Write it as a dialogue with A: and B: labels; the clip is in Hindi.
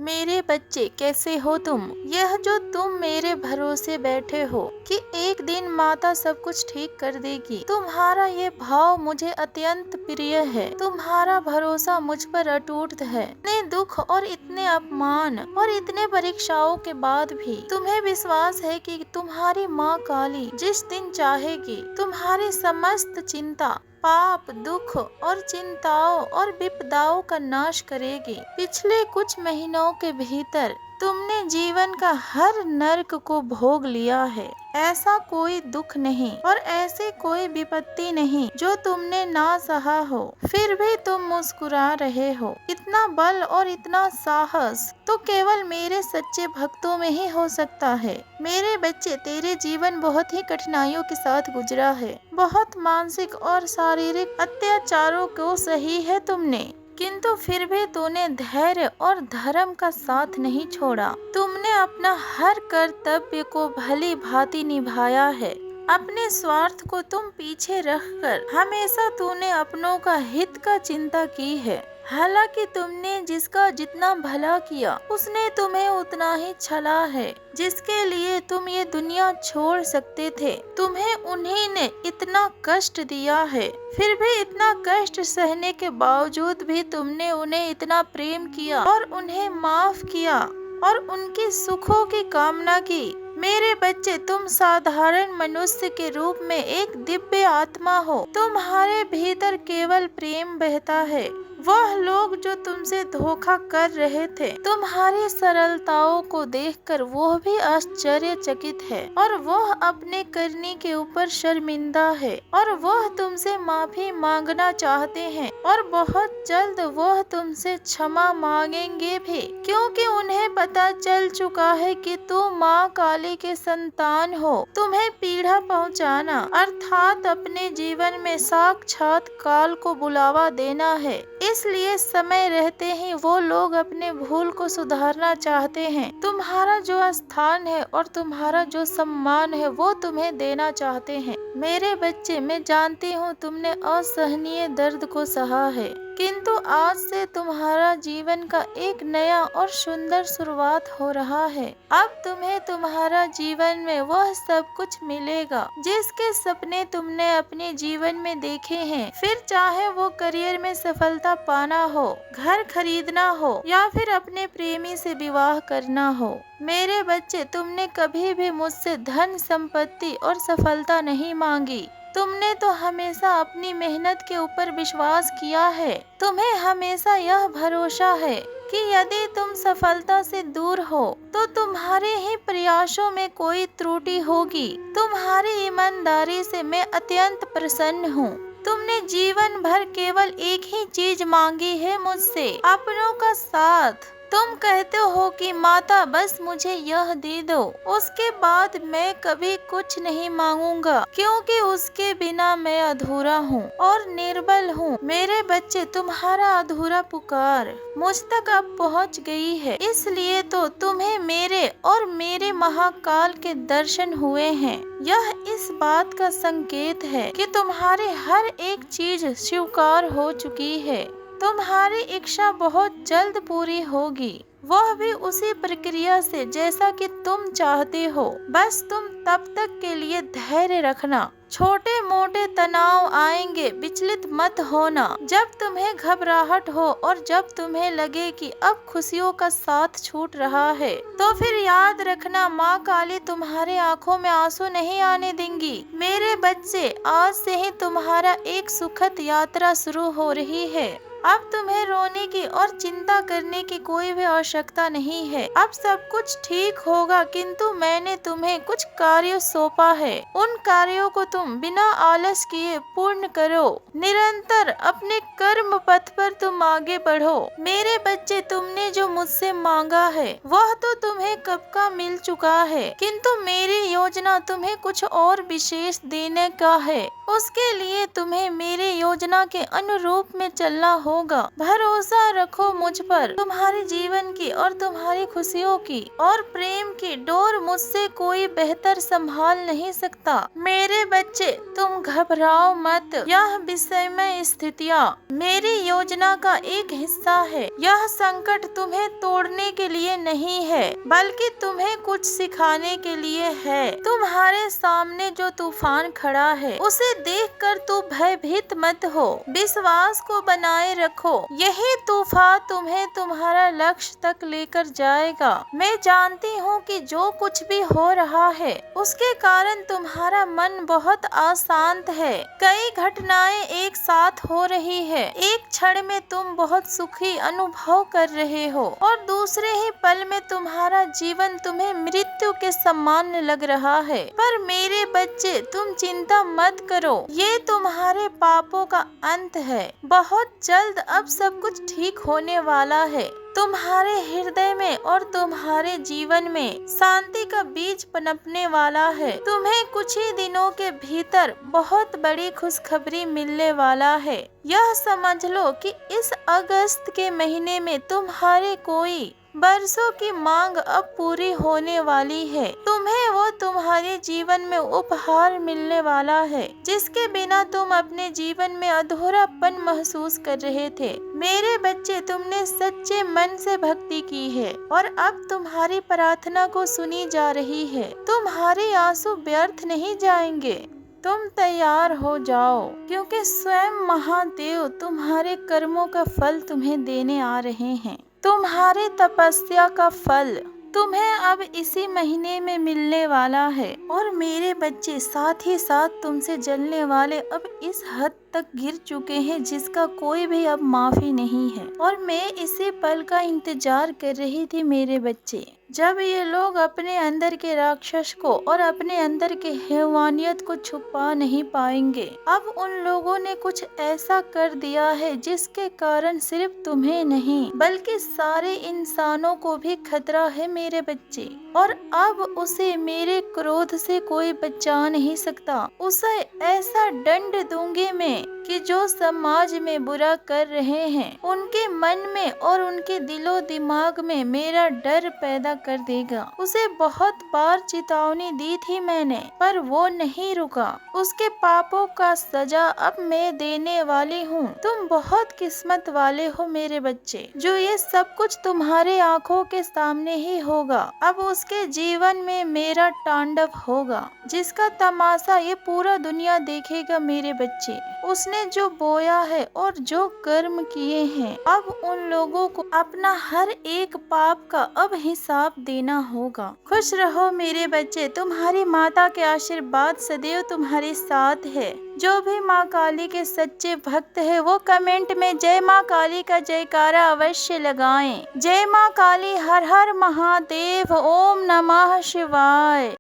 A: मेरे बच्चे कैसे हो तुम? यह जो तुम मेरे भरोसे बैठे हो कि एक दिन माता सब कुछ ठीक कर देगी, तुम्हारा ये भाव मुझे अत्यंत प्रिय है। तुम्हारा भरोसा मुझ पर अटूट है। इतने दुख और इतने अपमान और इतने परीक्षाओं के बाद भी तुम्हें विश्वास है कि तुम्हारी माँ काली जिस दिन चाहेगी तुम्हारी समस्त चिंता, पाप, दुख और चिंताओं और विपदाओं का नाश करेगी। पिछले कुछ महीनों के भीतर तुमने जीवन का हर नर्क को भोग लिया है। ऐसा कोई दुख नहीं और ऐसी कोई विपत्ति नहीं जो तुमने ना सहा हो, फिर भी तुम मुस्कुरा रहे हो। इतना बल और इतना साहस तो केवल मेरे सच्चे भक्तों में ही हो सकता है। मेरे बच्चे, तेरे जीवन बहुत ही कठिनाइयों के साथ गुजरा है। बहुत मानसिक और शारीरिक अत्याचारों को सही है तुमने, किंतु फिर भी तूने धैर्य और धर्म का साथ नहीं छोड़ा। तुमने अपना हर कर्तव्य को भली भांति निभाया है। अपने स्वार्थ को तुम पीछे रखकर हमेशा तूने अपनों का हित का चिंता की है। हालांकि तुमने जिसका जितना भला किया उसने तुम्हें उतना ही छला है। जिसके लिए तुम ये दुनिया छोड़ सकते थे, तुम्हें उन्हीं ने इतना कष्ट दिया है। फिर भी इतना कष्ट सहने के बावजूद भी तुमने उन्हें इतना प्रेम किया और उन्हें माफ किया और उनके सुखों की कामना की। मेरे बच्चे, तुम साधारण मनुष्य के रूप में एक दिव्य आत्मा हो। तुम्हारे भीतर केवल प्रेम बहता है। वह लोग जो तुमसे धोखा कर रहे थे, तुम्हारी सरलताओं को देखकर वह भी आश्चर्यचकित है और वह अपने करने के ऊपर शर्मिंदा है और वह तुमसे माफी मांगना चाहते हैं और बहुत जल्द वह तुमसे क्षमा मांगेंगे भी, क्योंकि उन्हें पता चल चुका है कि तुम माँ काली के संतान हो। तुम्हें पीड़ा पहुँचाना अर्थात अपने जीवन में साक्षात काल को बुलावा देना है। इसलिए समय रहते ही वो लोग अपने भूल को सुधारना चाहते हैं। तुम्हारा जो स्थान है और तुम्हारा जो सम्मान है वो तुम्हें देना चाहते हैं। मेरे बच्चे, मैं जानती हूँ तुमने असहनीय दर्द को सहा है, किंतु आज से तुम्हारा जीवन का एक नया और सुंदर शुरुआत हो रहा है। अब तुम्हें तुम्हारा जीवन में वह सब कुछ मिलेगा जिसके सपने तुमने अपने जीवन में देखे हैं। फिर चाहे वो करियर में सफलता पाना हो, घर खरीदना हो या फिर अपने प्रेमी से विवाह करना हो। मेरे बच्चे, तुमने कभी भी मुझसे धन, संपत्ति और सफलता नहीं मांगी। तुमने तो हमेशा अपनी मेहनत के ऊपर विश्वास किया है। तुम्हें हमेशा यह भरोसा है कि यदि तुम सफलता से दूर हो तो तुम्हारे ही प्रयासों में कोई त्रुटि होगी। तुम्हारी ईमानदारी से मैं अत्यंत प्रसन्न हूँ। तुमने जीवन भर केवल एक ही चीज मांगी है मुझसे, अपनों का साथ। तुम कहते हो कि माता बस मुझे यह दे दो, उसके बाद मैं कभी कुछ नहीं मांगूंगा, क्योंकि उसके बिना मैं अधूरा हूँ और निर्बल हूँ। मेरे बच्चे, तुम्हारा अधूरा पुकार मुझ तक अब पहुँच गई है, इसलिए तो तुम्हें मेरे और मेरे महाकाल के दर्शन हुए हैं। यह इस बात का संकेत है कि तुम्हारी हर एक चीज स्वीकार हो चुकी है। तुम्हारी इच्छा बहुत जल्द पूरी होगी, वह भी उसी प्रक्रिया से जैसा कि तुम चाहते हो। बस तुम तब तक के लिए धैर्य रखना। छोटे मोटे तनाव आएंगे, विचलित मत होना। जब तुम्हें घबराहट हो और जब तुम्हें लगे कि अब खुशियों का साथ छूट रहा है, तो फिर याद रखना, माँ काली तुम्हारे आंखों में आंसू नहीं आने देंगी। मेरे बच्चे, आज से ही तुम्हारा एक सुखद यात्रा शुरू हो रही है। अब तुम्हें रोने की और चिंता करने की कोई भी आवश्यकता नहीं है। अब सब कुछ ठीक होगा, किंतु मैंने तुम्हें कुछ कार्य सौंपा है। उन कार्यों को तुम बिना आलस किए पूर्ण करो। निरंतर अपने कर्म पथ पर तुम आगे बढ़ो। मेरे बच्चे, तुमने जो मुझसे मांगा है वह तो तुम्हें कब का मिल चुका है, किंतु मेरी योजना तुम्हें कुछ और विशेष देने का है। उसके लिए तुम्हें मेरी योजना के अनुरूप में चलना होगा। भरोसा रखो मुझ पर। तुम्हारे जीवन की और तुम्हारी खुशियों की और प्रेम की डोर मुझसे कोई बेहतर संभाल नहीं सकता। मेरे बच्चे, तुम घबराओ मत। यह विषमय स्थितियाँ मेरी योजना का एक हिस्सा है। यह संकट तुम्हें तोड़ने के लिए नहीं है, बल्कि तुम्हें कुछ सिखाने के लिए है। तुम्हारे सामने जो तूफान खड़ा है, उसे देखकर तू भयभीत मत हो। विश्वास को बनाए रखो। यही तूफान तुम्हें तुम्हारा लक्ष्य तक लेकर जाएगा। मैं जानती हूँ कि जो कुछ भी हो रहा है, उसके कारण तुम्हारा मन बहुत अशांत है। कई घटनाएं एक साथ हो रही है। एक क्षण में तुम बहुत सुखी अनुभव कर रहे हो और दूसरे ही पल में तुम्हारा जीवन तुम्हें मृत्यु के समान लग रहा है। पर मेरे बच्चे, तुम चिंता मत करो। ये तुम्हारे पापों का अंत है। बहुत जल्द अब सब कुछ ठीक होने वाला है। तुम्हारे हृदय में और तुम्हारे जीवन में शांति का बीज पनपने वाला है। तुम्हें कुछ ही दिनों के भीतर बहुत बड़ी खुशखबरी मिलने वाला है। यह समझ लो कि इस अगस्त के महीने में तुम्हारे कोई बरसों की मांग अब पूरी होने वाली है। तुम्हें वो तुम्हारे जीवन में उपहार मिलने वाला है, जिसके बिना तुम अपने जीवन में अधूरापन महसूस कर रहे थे। मेरे बच्चे, तुमने सच्चे मन से भक्ति की है और अब तुम्हारी प्रार्थना को सुनी जा रही है। तुम्हारे आंसू व्यर्थ नहीं जाएंगे। तुम तैयार हो जाओ, क्योंकि स्वयं महादेव तुम्हारे कर्मों का फल तुम्हें देने आ रहे हैं। तुम्हारी तपस्या का फल तुम्हें अब इसी महीने में मिलने वाला है। और मेरे बच्चे, साथ ही साथ तुमसे जलने वाले अब इस हद तक गिर चुके हैं जिसका कोई भी अब माफी नहीं है। और मैं इसी पल का इंतजार कर रही थी मेरे बच्चे, जब ये लोग अपने अंदर के राक्षस को और अपने अंदर के हैवानियत को छुपा नहीं पाएंगे। अब उन लोगों ने कुछ ऐसा कर दिया है जिसके कारण सिर्फ तुम्हें नहीं, बल्कि सारे इंसानों को भी खतरा है मेरे बच्चे। और अब उसे मेरे क्रोध से कोई बचा नहीं सकता। उसे ऐसा दंड दूंगी मैं कि जो समाज में बुरा कर रहे हैं, उनके मन में और उनके दिलो दिमाग में मेरा डर पैदा कर देगा। उसे बहुत बार चेतावनी दी थी मैंने, पर वो नहीं रुका। उसके पापों का सजा अब मैं देने वाली हूँ। तुम बहुत किस्मत वाले हो मेरे बच्चे, जो ये सब कुछ तुम्हारे आँखों के सामने ही होगा। अब उसके जीवन में मेरा तांडव होगा, जिसका तमाशा ये पूरा दुनिया देखेगा मेरे बच्चे। उसने जो बोया है और जो कर्म किए हैं, अब उन लोगों को अपना हर एक पाप का अब हिसाब देना होगा। खुश रहो मेरे बच्चे। तुम्हारी माता के आशीर्वाद सदैव तुम्हारे साथ है। जो भी माँ काली के सच्चे भक्त है, वो कमेंट में जय माँ काली का जयकारा अवश्य लगाएं। जय माँ काली, हर हर महादेव, ओम नमः शिवाय।